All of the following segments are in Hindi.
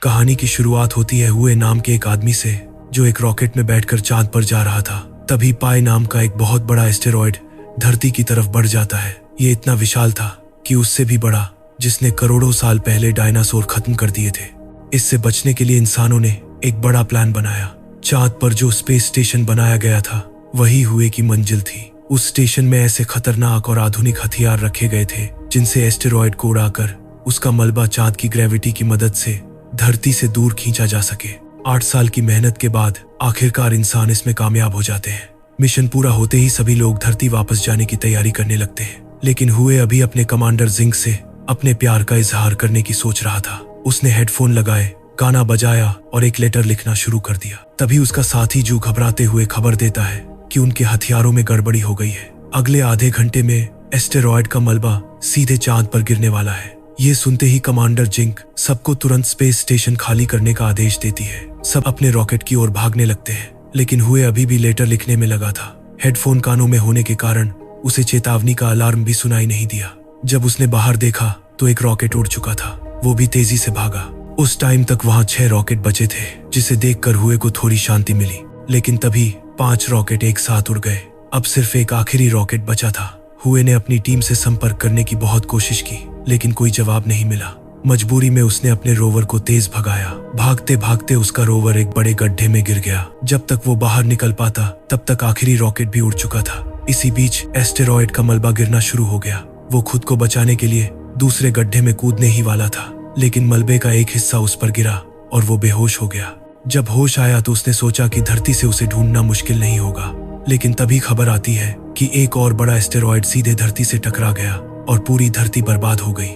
कहानी की शुरुआत होती है हुए नाम के एक आदमी से जो एक रॉकेट में बैठकर चांद पर जा रहा था। तभी पाई नाम का एक बहुत बड़ा एस्टेरॉयड धरती की तरफ बढ़ जाता है। ये इतना विशाल था कि उससे भी बड़ा, जिसने करोड़ों साल पहले डायनासोर खत्म कर दिए थे। इससे बचने के लिए इंसानों ने एक बड़ा प्लान बनाया। चांद पर जो स्पेस स्टेशन बनाया गया था वही हुए की मंजिल थी। उस स्टेशन में ऐसे खतरनाक और आधुनिक हथियार रखे गए थे जिनसे एस्टेरॉयड को उड़ाकर उसका मलबा चांद की ग्रेविटी की मदद से धरती से दूर खींचा जा सके। 8 साल की मेहनत के बाद आखिरकार इंसान इसमें कामयाब हो जाते हैं। मिशन पूरा होते ही सभी लोग धरती वापस जाने की तैयारी करने लगते हैं, लेकिन हुए अभी अपने कमांडर जिंक से अपने प्यार का इजहार करने की सोच रहा था। उसने हेडफोन लगाए, गाना बजाया और एक लेटर लिखना शुरू कर दिया। तभी उसका साथी जू घबराते हुए खबर देता है कि उनके हथियारों में गड़बड़ी हो गई है। अगले आधे घंटे में एस्टेरॉयड का मलबा सीधे चांद पर गिरने वाला है। ये सुनते ही कमांडर जिंक सबको तुरंत स्पेस स्टेशन खाली करने का आदेश देती है। सब अपने रॉकेट की ओर भागने लगते हैं, लेकिन हुए अभी भी लेटर लिखने में लगा था। हेडफोन कानों में होने के कारण उसे चेतावनी का अलार्म भी सुनाई नहीं दिया। जब उसने बाहर देखा तो एक रॉकेट उड़ चुका था। वो भी तेजी से भागा। उस टाइम तक वहां 6 रॉकेट बचे थे, जिसे देखकर हुए को थोड़ी शांति मिली। लेकिन तभी 5 रॉकेट एक साथ उड़ गए। अब सिर्फ एक आखिरी रॉकेट बचा था। हुए ने अपनी टीम से संपर्क करने की बहुत कोशिश की, लेकिन कोई जवाब नहीं मिला। मजबूरी में उसने अपने रोवर को तेज भगाया। भागते भागते उसका रोवर एक बड़े गड्ढे में गिर गया। जब तक वो बाहर निकल पाता तब तक आखिरी रॉकेट भी उड़ चुका था। इसी बीच एस्टेरॉयड का मलबा गिरना शुरू हो गया। वो खुद को बचाने के लिए दूसरे गड्ढे में कूदने ही वाला था, लेकिन मलबे का एक हिस्सा उस पर गिरा और वो बेहोश हो गया। जब होश आया तो उसने सोचा कि धरती से उसे ढूंढना मुश्किल नहीं होगा, लेकिन तभी खबर आती है कि एक और बड़ा एस्टेरॉयड सीधे धरती से टकरा गया और पूरी धरती बर्बाद हो गई।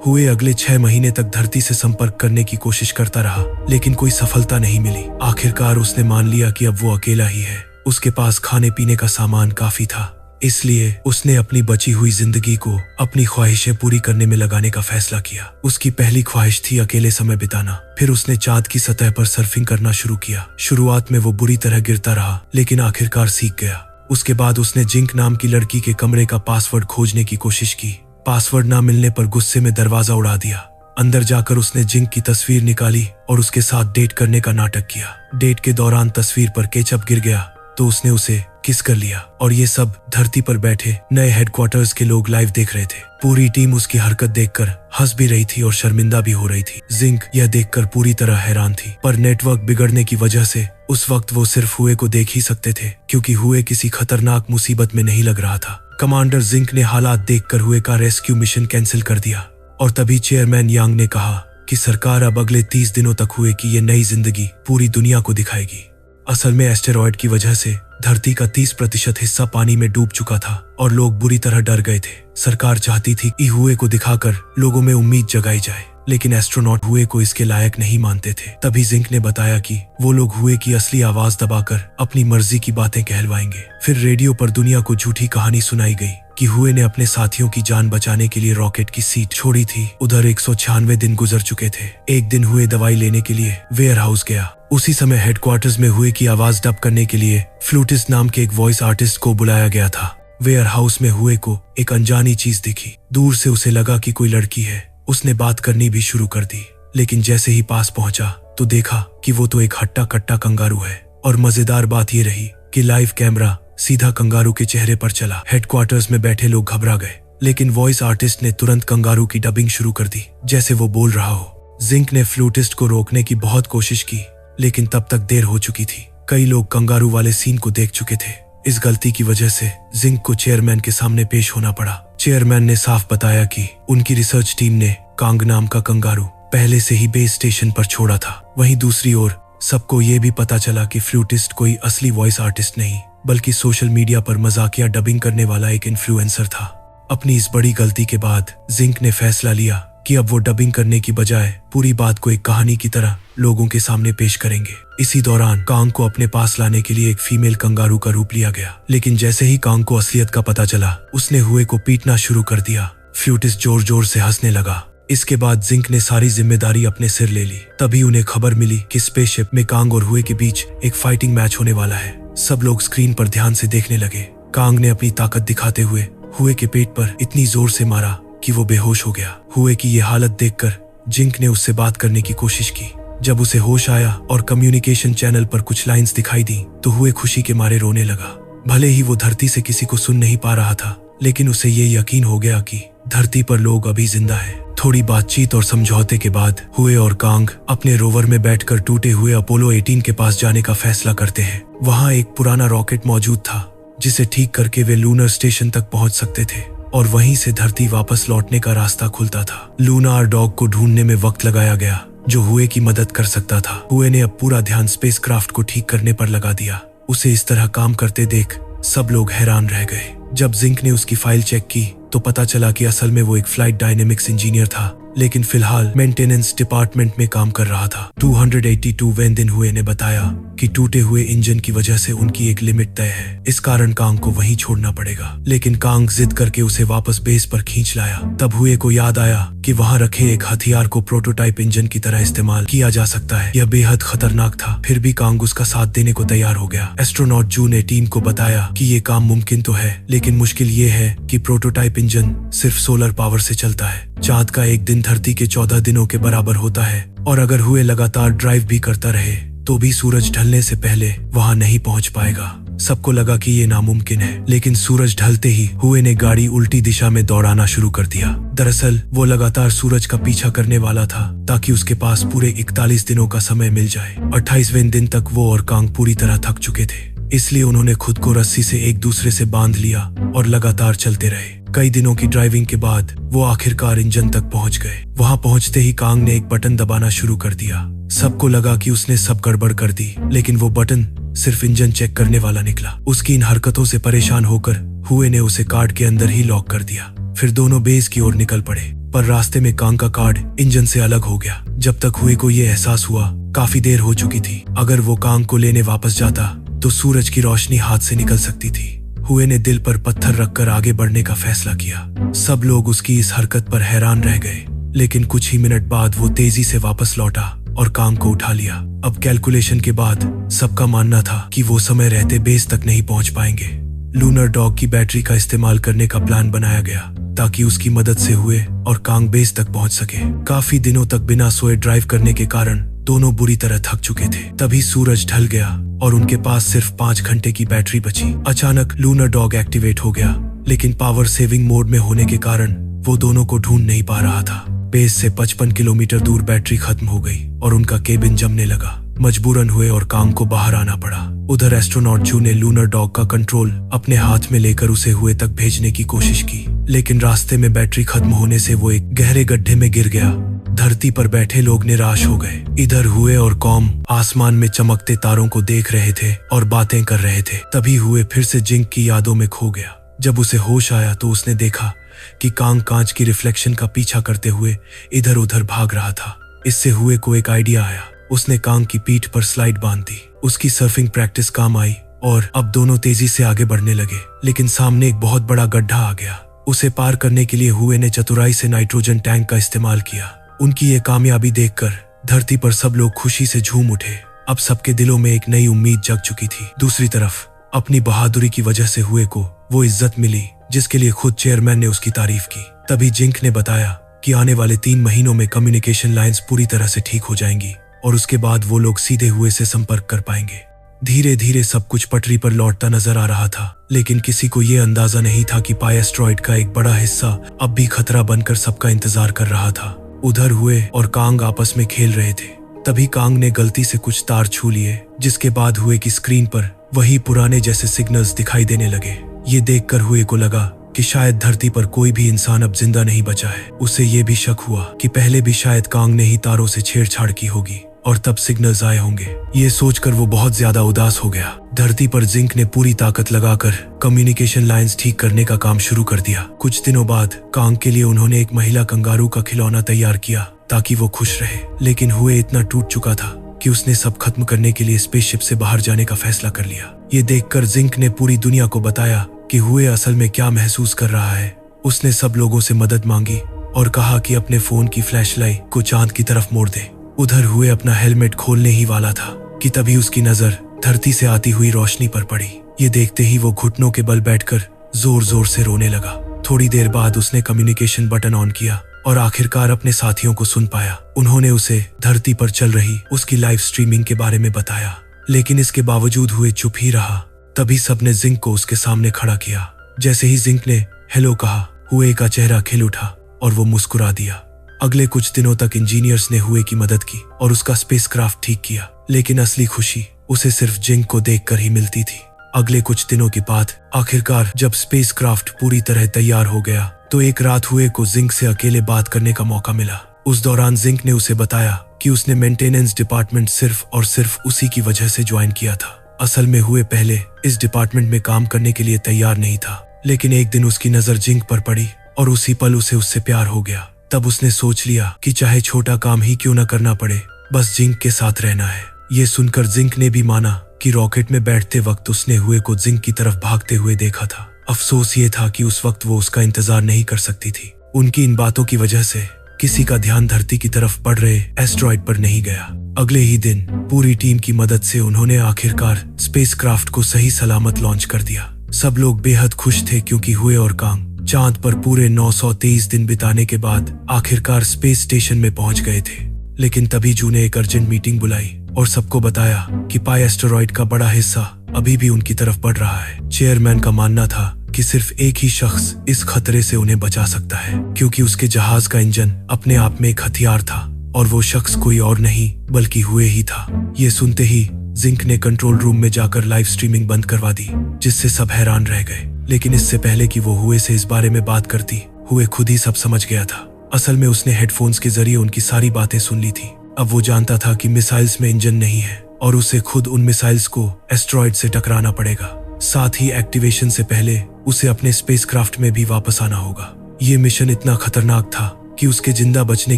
हुए अगले 6 महीने तक धरती से संपर्क करने की कोशिश करता रहा, लेकिन कोई सफलता नहीं मिली। आखिरकार उसने मान लिया कि अब वो अकेला ही है। उसके पास खाने पीने का सामान काफी था, इसलिए उसने अपनी बची हुई जिंदगी को अपनी ख्वाहिशें पूरी करने में लगाने का फैसला किया। उसकी पहली ख्वाहिश थी अकेले समय बिताना। फिर उसने चांद की सतह पर सर्फिंग करना शुरू किया। शुरुआत में वो बुरी तरह गिरता रहा, लेकिन आखिरकार सीख गया। उसके बाद उसने जिंक नाम की लड़की के कमरे का पासवर्ड खोजने की कोशिश की। पासवर्ड ना मिलने पर गुस्से में दरवाजा उड़ा दिया। अंदर जाकर उसने जिंक की तस्वीर निकाली और उसके साथ डेट करने का नाटक किया। डेट के दौरान तस्वीर पर केचप गिर गया तो उसने उसे किस कर लिया, और ये सब धरती पर बैठे नए हेडक्वार्टर्स के लोग लाइव देख रहे थे। पूरी टीम उसकी हरकत देखकर हंस भी रही थी और शर्मिंदा भी हो रही थी। जिंक यह देखकर पूरी तरह हैरान थी, पर नेटवर्क बिगड़ने की वजह से उस वक्त वो सिर्फ हुए को देख ही सकते थे, क्योंकि हुए किसी खतरनाक मुसीबत में नहीं लग रहा था। कमांडर जिंक ने हालात देखकर हुए का रेस्क्यू मिशन कैंसिल कर दिया, और तभी चेयरमैन यांग ने कहा कि सरकार अब अगले 30 दिनों तक हुए की ये नई जिंदगी पूरी दुनिया को दिखाएगी। असल में एस्टेरॉयड की वजह से धरती का 30% हिस्सा पानी में डूब चुका था और लोग बुरी तरह डर गए थे। सरकार चाहती थी कि हुए को दिखाकर लोगों में उम्मीद जगाई जाए, लेकिन एस्ट्रोनॉट हुए को इसके लायक नहीं मानते थे। तभी जिंक ने बताया कि वो लोग हुए की असली आवाज दबाकर अपनी मर्जी की बातें कहलवाएंगे। फिर रेडियो पर दुनिया को झूठी कहानी सुनाई गई कि हुए ने अपने साथियों की जान बचाने के लिए रॉकेट की सीट छोड़ी थी। उधर 196 दिन गुजर चुके थे। एक दिन हुए दवाई लेने के लिए वेयर हाउस गया। उसी समय हेडक्वार्टर्स में हुए की आवाज डब करने के लिए फ्लूटिस्ट नाम के एक वॉइस आर्टिस्ट को बुलाया गया था। वेयर हाउस में हुए को एक अनजानी चीज दिखी। दूर से उसे लगा कि कोई लड़की है। उसने बात करनी भी शुरू कर दी, लेकिन जैसे ही पास पहुंचा तो देखा कि वो तो एक हट्टा कट्टा कंगारू है। और मजेदार बात ये रही कि लाइव कैमरा सीधा कंगारू के चेहरे पर चला। हेडक्वार्टर्स में बैठे लोग घबरा गए, लेकिन वॉइस आर्टिस्ट ने तुरंत कंगारू की डबिंग शुरू कर दी, जैसे वो बोल रहा हो। जिंक ने फ्लूटिस्ट को रोकने की बहुत कोशिश की, लेकिन तब तक देर हो चुकी थी। कई लोग कंगारू वाले सीन को देख चुके थे। इस गलती की वजह से जिंक को चेयरमैन के सामने पेश होना पड़ा। चेयरमैन ने साफ बताया कि उनकी रिसर्च टीम ने कांग नाम का कंगारू पहले से ही बेस स्टेशन पर छोड़ा था। वहीं दूसरी ओर सबको ये भी पता चला कि फ्लूटिस्ट कोई असली वॉइस आर्टिस्ट नहीं, बल्कि सोशल मीडिया पर मजाकिया डबिंग करने वाला एक इन्फ्लुएंसर था। अपनी इस बड़ी गलती के बाद जिंक ने फैसला लिया कि अब वो डबिंग करने की बजाय पूरी बात को एक कहानी की तरह लोगों के सामने पेश करेंगे। इसी दौरान कांग को अपने पास लाने के लिए एक फीमेल कंगारू का रूप लिया गया, लेकिन जैसे ही कांग को असलियत का पता चला उसने हुए को पीटना शुरू कर दिया। फ्लूटिस्ट जोर जोर से हंसने लगा। इसके बाद जिंक ने सारी जिम्मेदारी अपने सिर ले ली। तभी उन्हें खबर मिली कि स्पेसशिप में कांग और हुए के बीच एक फाइटिंग मैच होने वाला है। सब लोग स्क्रीन पर ध्यान से देखने लगे। कांग ने अपनी ताकत दिखाते हुए के पेट पर इतनी जोर से मारा कि वो बेहोश हो गया। हुए की ये हालत देखकर जिंक ने उससे बात करने की कोशिश की। जब उसे होश आया और कम्युनिकेशन चैनल पर कुछ लाइंस दिखाई दी तो हुए खुशी के मारे रोने लगा। भले ही वो धरती से किसी को सुन नहीं पा रहा था, लेकिन उसे ये यकीन हो गया कि धरती पर लोग अभी जिंदा है। थोड़ी बातचीत और समझौते के बाद हुए और कांग अपने रोवर में बैठकर टूटे हुए अपोलो 18 के पास जाने का फैसला करते हैं। वहां एक पुराना रॉकेट मौजूद था जिसे ठीक करके वे लूनर स्टेशन तक पहुंच सकते थे और वहीं से धरती वापस लौटने का रास्ता खुलता था। लूनार डॉग को ढूंढने में वक्त लगाया गया जो हुए की मदद कर सकता था। हुए ने अब पूरा ध्यान स्पेसक्राफ्ट को ठीक करने पर लगा दिया। उसे इस तरह काम करते देख सब लोग हैरान रह गए। जब जिंक ने उसकी फाइल चेक की तो पता चला कि असल में वो एक फ्लाइट डायनेमिक्स इंजीनियर था, लेकिन फिलहाल मेंटेनेंस डिपार्टमेंट में काम कर रहा था। 282 वें हुए ने बताया कि टूटे हुए इंजन की वजह से उनकी एक लिमिट तय है, इस कारण कांग को वहीं छोड़ना पड़ेगा। लेकिन कांग जिद करके उसे वापस बेस पर खींच लाया। तब हुए को याद आया कि वहां रखे एक हथियार को प्रोटोटाइप इंजन की तरह इस्तेमाल किया जा सकता है। यह बेहद खतरनाक था, फिर भी कांग उसका साथ देने को तैयार हो गया। एस्ट्रोनॉट जू ने टीम को बताया कि ये काम मुमकिन तो है, लेकिन मुश्किल ये है कि प्रोटोटाइप इंजन सिर्फ सोलर पावर से चलता है। चांद का एक दिन धरती के 14 दिनों के बराबर होता है और अगर हुए लगातार ड्राइव भी करता रहे तो भी सूरज ढलने से पहले वहां नहीं पहुंच पाएगा। सबको लगा कि ये नामुमकिन है, लेकिन सूरज ढलते ही हुए ने गाड़ी उल्टी दिशा में दौड़ाना शुरू कर दिया। दरअसल वो लगातार सूरज का पीछा करने वाला था ताकि उसके पास पूरे 41 दिनों का समय मिल जाए। 28वें दिन तक वो और कांग पूरी तरह थक चुके थे, इसलिए उन्होंने खुद को रस्सी से एक दूसरे से बांध लिया और लगातार चलते रहे। कई दिनों की ड्राइविंग के बाद वो आखिरकार इंजन तक पहुंच गए। वहां पहुंचते ही कांग ने एक बटन दबाना शुरू कर दिया। सबको लगा कि उसने सब गड़बड़ कर दी, लेकिन वो बटन सिर्फ इंजन चेक करने वाला निकला। उसकी इन हरकतों से परेशान होकर हुए ने उसे कार्ड के अंदर ही लॉक कर दिया। फिर दोनों बेस की ओर निकल पड़े, पर रास्ते में कांग का कार्ड इंजन से अलग हो गया। जब तक हुए को ये एहसास हुआ काफी देर हो चुकी थी। अगर वो कांग को लेने वापस जाता तो सूरज की रोशनी हाथ से निकल सकती थी। हुए ने दिल पर पत्थर रखकर आगे बढ़ने का फैसला किया। सब लोग उसकी इस हरकत पर हैरान रह गए, लेकिन कुछ ही मिनट बाद वो तेजी से वापस लौटा और कांग को उठा लिया। अब कैलकुलेशन के बाद सबका मानना था कि वो समय रहते बेस तक नहीं पहुंच पाएंगे। लूनर डॉग की बैटरी का इस्तेमाल करने का प्लान बनाया गया ताकि उसकी मदद से हुए और कांग बेस तक पहुंच सके। काफी दिनों तक बिना सोए ड्राइव करने के कारण दोनों बुरी तरह थक चुके थे। तभी सूरज ढल गया और उनके पास सिर्फ 5 घंटे की बैटरी बची। अचानक लूनर डॉग एक्टिवेट हो गया, लेकिन पावर सेविंग मोड में होने के कारण वो दोनों को ढूंढ नहीं पा रहा था। बेस से 55 किलोमीटर दूर बैटरी खत्म हो गई और उनका केबिन जमने लगा। मजबूरन हुए और कांग को बाहर आना पड़ा। उधर एस्ट्रोनॉट जू ने लूनर डॉग का कंट्रोल अपने हाथ में लेकर उसे हुए तक भेजने की कोशिश की, लेकिन रास्ते में बैटरी खत्म होने से वो एक गहरे गड्ढे में गिर गया। धरती पर बैठे लोग निराश हो गए। इधर हुए और कॉम आसमान में चमकते तारों को देख रहे थे और बातें कर रहे थे। तभी हुए फिर से जिंक की यादों में खो गया। जब उसे होश आया तो उसने देखा कि कांग कांच की रिफ्लेक्शन का पीछा करते हुए इधर उधर भाग रहा था। इससे हुए को एक आइडिया आया। उसने कांग की पीठ पर स्लाइड बांध दी। उसकी सर्फिंग प्रैक्टिस काम आई और अब दोनों तेजी से आगे बढ़ने लगे, लेकिन सामने एक बहुत बड़ा गड्ढा आ गया। उसे पार करने के लिए हुए ने चतुराई से नाइट्रोजन टैंक का इस्तेमाल किया। उनकी ये कामयाबी देखकर धरती पर सब लोग खुशी से झूम उठे। अब सबके दिलों में एक नई उम्मीद जग चुकी थी। दूसरी तरफ अपनी बहादुरी की वजह से हुए को वो इज्जत मिली जिसके लिए खुद चेयरमैन ने उसकी तारीफ की। तभी जिंक ने बताया कि आने वाले 3 महीनों में कम्युनिकेशन लाइंस पूरी तरह से ठीक हो जाएंगी और उसके बाद वो लोग सीधे हुए से संपर्क कर पाएंगे। धीरे धीरे सब कुछ पटरी पर लौटता नजर आ रहा था, लेकिन किसी को ये अंदाजा नहीं था कि पाई एस्ट्रॉइड का एक बड़ा हिस्सा अब भी खतरा बनकर सबका इंतजार कर रहा था। उधर हुए और कांग आपस में खेल रहे थे। तभी कांग ने गलती से कुछ तार छू लिए, जिसके बाद हुए की स्क्रीन पर वही पुराने जैसे सिग्नल्स दिखाई देने लगे। ये देखकर हुए को लगा कि शायद धरती पर कोई भी इंसान अब जिंदा नहीं बचा है। उसे ये भी शक हुआ कि पहले भी शायद कांग ने ही तारों से छेड़छाड़ की होगी और तब सिग्नल्स आए होंगे। ये सोचकर वो बहुत ज्यादा उदास हो गया। धरती पर जिंक ने पूरी ताकत लगाकर कम्युनिकेशन लाइंस ठीक करने का काम शुरू कर दिया। कुछ दिनों बाद कांग के लिए उन्होंने एक महिला कंगारू का खिलौना तैयार किया ताकि वो खुश रहे, लेकिन हुए इतना टूट चुका था कि उसने सब खत्म करने के लिए स्पेसशिप से बाहर जाने का फैसला कर लिया। ये देखकर जिंक ने पूरी दुनिया को बताया कि हुए असल में क्या महसूस कर रहा है। उसने सब लोगों से मदद मांगी और कहा कि अपने फोन की फ्लैशलाइट को चांद की तरफ मोड़ दे। उधर हुए अपना हेलमेट खोलने ही वाला था कि तभी उसकी नजर धरती से आती हुई रोशनी पर पड़ी। ये देखते ही वो घुटनों के बल बैठकर जोर जोर से रोने लगा। थोड़ी देर बाद उसने कम्युनिकेशन बटन ऑन किया और आखिरकार अपने साथियों को सुन पाया। उन्होंने उसे धरती पर चल रही उसकी लाइव स्ट्रीमिंग के बारे में बताया, लेकिन इसके बावजूद हुए चुप ही रहा। तभी सबने जिंक को उसके सामने खड़ा किया। जैसे ही जिंक ने हेलो कहा, हुए का चेहरा खिल उठा और वो मुस्कुरा दिया। अगले कुछ दिनों तक इंजीनियर्स ने हुए की मदद की और उसका स्पेसक्राफ्ट ठीक किया, लेकिन असली खुशी उसे सिर्फ जिंक को देखकर ही मिलती थी। अगले कुछ दिनों के बाद आखिरकार जब स्पेसक्राफ्ट पूरी तरह तैयार हो गया तो एक रात हुए को जिंक से अकेले बात करने का मौका मिला। उस दौरान जिंक ने उसे बताया कि उसने मेंटेनेंस डिपार्टमेंट सिर्फ और सिर्फ उसी की वजह से ज्वाइन किया था। असल में हुए पहले इस डिपार्टमेंट में काम करने के लिए तैयार नहीं था, लेकिन एक दिन उसकी नजर जिंक पर पड़ी और उसी पल उसे उससे प्यार हो गया। तब उसने सोच लिया कि चाहे छोटा काम ही क्यों न करना पड़े, बस जिंक के साथ रहना है। ये सुनकर जिंक ने भी माना कि रॉकेट में बैठते वक्त उसने हुए को जिंक की तरफ भागते हुए देखा था। अफसोस ये था कि उस वक्त वो उसका इंतजार नहीं कर सकती थी। उनकी इन बातों की वजह से किसी का ध्यान धरती की तरफ बढ़ रहे एस्टेरॉयड पर नहीं गया। अगले ही दिन पूरी टीम की मदद से उन्होंने आखिरकार स्पेसक्राफ्ट को सही सलामत लॉन्च कर दिया। सब लोग बेहद खुश थे क्योंकि हुए और कांग चांद पर पूरे 923 दिन बिताने के बाद आखिरकार स्पेस स्टेशन में पहुंच गए थे। लेकिन तभी जू ने एक अर्जेंट मीटिंग बुलाई और सबको बताया कि पाई एस्टेरॉयड का बड़ा हिस्सा अभी भी उनकी तरफ बढ़ रहा है। चेयरमैन का मानना था कि सिर्फ एक ही शख्स इस खतरे से उन्हें बचा सकता है, क्योंकि उसके जहाज का इंजन अपने आप में एक हथियार था और वो शख्स कोई और नहीं बल्कि हुए ही था। ये सुनते ही जिंक ने कंट्रोल रूम में जाकर लाइव स्ट्रीमिंग बंद करवा दी, जिससे सब हैरान रह गए। लेकिन इससे पहले कि वो हुए से इस बारे में बात करती, हुए खुद ही सब समझ गया था। असल में उसने हेडफोन्स के जरिए उनकी सारी बातें सुन ली थी। अब वो जानता था कि मिसाइल्स में इंजन नहीं है और उसे खुद उन मिसाइल्स को एस्टेरॉयड से टकराना पड़ेगा। साथ ही एक्टिवेशन से पहले उसे अपने स्पेसक्राफ्ट में भी वापस आना होगा। ये मिशन इतना खतरनाक था कि उसके जिंदा बचने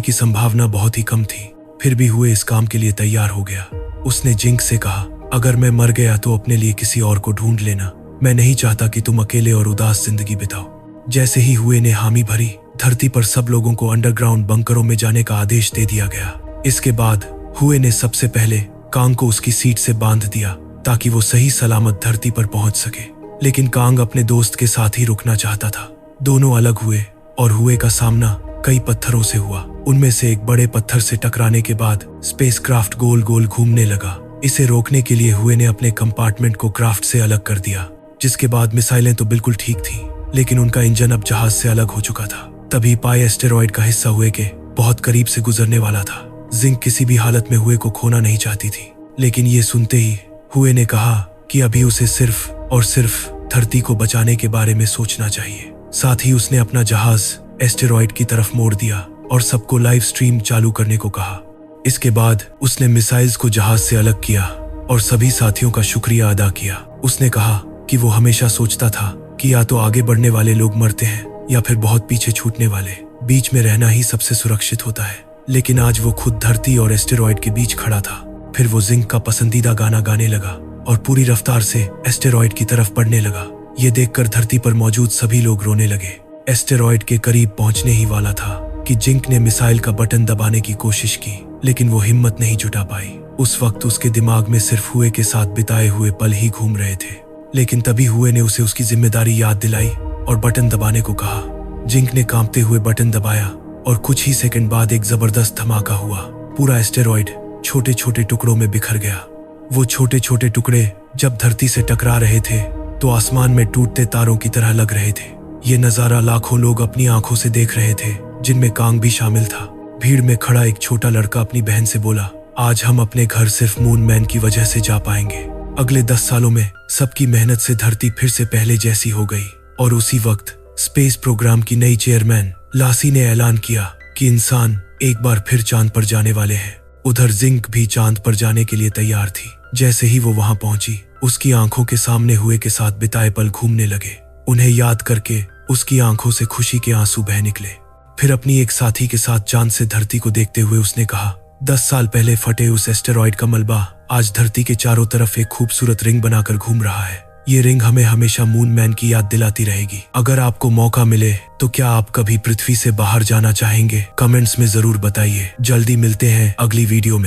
की संभावना बहुत ही कम थी। फिर भी हुए इस काम के लिए तैयार हो गया। उसने जिंक से कहा, अगर मैं मर गया तो अपने लिए किसी और को ढूंढ लेना, मैं नहीं चाहता कि तुम अकेले और उदास जिंदगी बिताओ। जैसे ही हुए ने हामी भरी, धरती पर सब लोगों को अंडरग्राउंड बंकरों में जाने का आदेश दे दिया गया। इसके बाद हुए ने सबसे पहले कांग को उसकी सीट से बांध दिया ताकि वो सही सलामत धरती पर पहुंच सके। लेकिन कांग अपने दोस्त के साथ ही रुकना चाहता था। दोनों अलग हुए और हुए का सामना कई पत्थरों से हुआ। उनमें से एक बड़े पत्थर से टकराने के बाद स्पेसक्राफ्ट गोल गोल घूमने लगा। इसे रोकने के लिए हुए ने अपने कंपार्टमेंट को क्राफ्ट से अलग कर दिया, जिसके बाद मिसाइलें तो बिल्कुल ठीक थी, लेकिन उनका इंजन अब जहाज से अलग हो चुका था। तभी पाई एस्टेरॉयड का हिस्सा हुए के बहुत करीब से गुजरने वाला था। जिंक किसी भी हालत में हुए को खोना नहीं चाहती थी, लेकिन ये सुनते ही हुए ने कहा कि अभी उसे सिर्फ और सिर्फ धरती को बचाने के बारे में सोचना चाहिए। साथ ही उसने अपना जहाज एस्टेरॉयड की तरफ मोड़ दिया और सबको लाइव स्ट्रीम चालू करने को कहा। इसके बाद उसने मिसाइल्स को जहाज से अलग किया और सभी साथियों का शुक्रिया अदा किया। उसने कहा कि वो हमेशा सोचता था कि या तो आगे बढ़ने वाले लोग मरते हैं या फिर बहुत पीछे छूटने वाले। बीच में रहना ही सबसे सुरक्षित होता है। लेकिन आज वो खुद धरती और एस्टेरॉयड के बीच खड़ा था। फिर वो जिंक का पसंदीदा गाना गाने लगा और पूरी रफ्तार से एस्टेरॉयड की तरफ बढ़ने लगा। ये देखकर धरती पर मौजूद सभी लोग रोने लगे। एस्टेरॉयड के करीब पहुंचने ही वाला था कि जिंक ने मिसाइल का बटन दबाने की कोशिश की, लेकिन वो हिम्मत नहीं जुटा पाई। उस वक्त उसके दिमाग में सिर्फ हुए के साथ बिताए हुए पल ही घूम रहे थे। लेकिन तभी हुए ने उसे उसकी जिम्मेदारी याद दिलाई और बटन दबाने को कहा। जिंक ने कांपते हुए बटन दबाया और कुछ ही सेकंड बाद एक जबरदस्त धमाका हुआ। पूरा एस्टेरॉयड छोटे छोटे टुकड़ों में बिखर गया। वो छोटे छोटे टुकड़े जब धरती से टकरा रहे थे तो आसमान में टूटते तारों की तरह लग रहे थे। ये नजारा लाखों लोग अपनी आंखों से देख रहे थे, जिनमें कांग भी शामिल था। भीड़ में खड़ा एक छोटा लड़का अपनी बहन से बोला, आज हम अपने घर सिर्फ मून मैन की वजह से जा पाएंगे। अगले 10 सालों में सबकी मेहनत से धरती फिर से पहले जैसी हो गई। और उसी वक्त स्पेस प्रोग्राम की नई चेयरमैन लासी ने ऐलान किया कि इंसान एक बार फिर चांद पर जाने वाले हैं। उधर जिंक भी चांद पर जाने के लिए तैयार थी। जैसे ही वो वहां पहुंची, उसकी आंखों के सामने हुए के साथ बिताए पल घूमने लगे। उन्हें याद करके उसकी आंखों से खुशी के आंसू बह निकले। फिर अपनी एक साथी के साथ चांद से धरती को देखते हुए उसने कहा, 10 साल पहले फटे उस एस्टेरॉयड का मलबा आज धरती के चारों तरफ एक खूबसूरत रिंग बनाकर घूम रहा है। ये रिंग हमें हमेशा मून मैन की याद दिलाती रहेगी। अगर आपको मौका मिले तो क्या आप कभी पृथ्वी से बाहर जाना चाहेंगे? कमेंट्स में जरूर बताइए। जल्दी मिलते हैं अगली वीडियो में।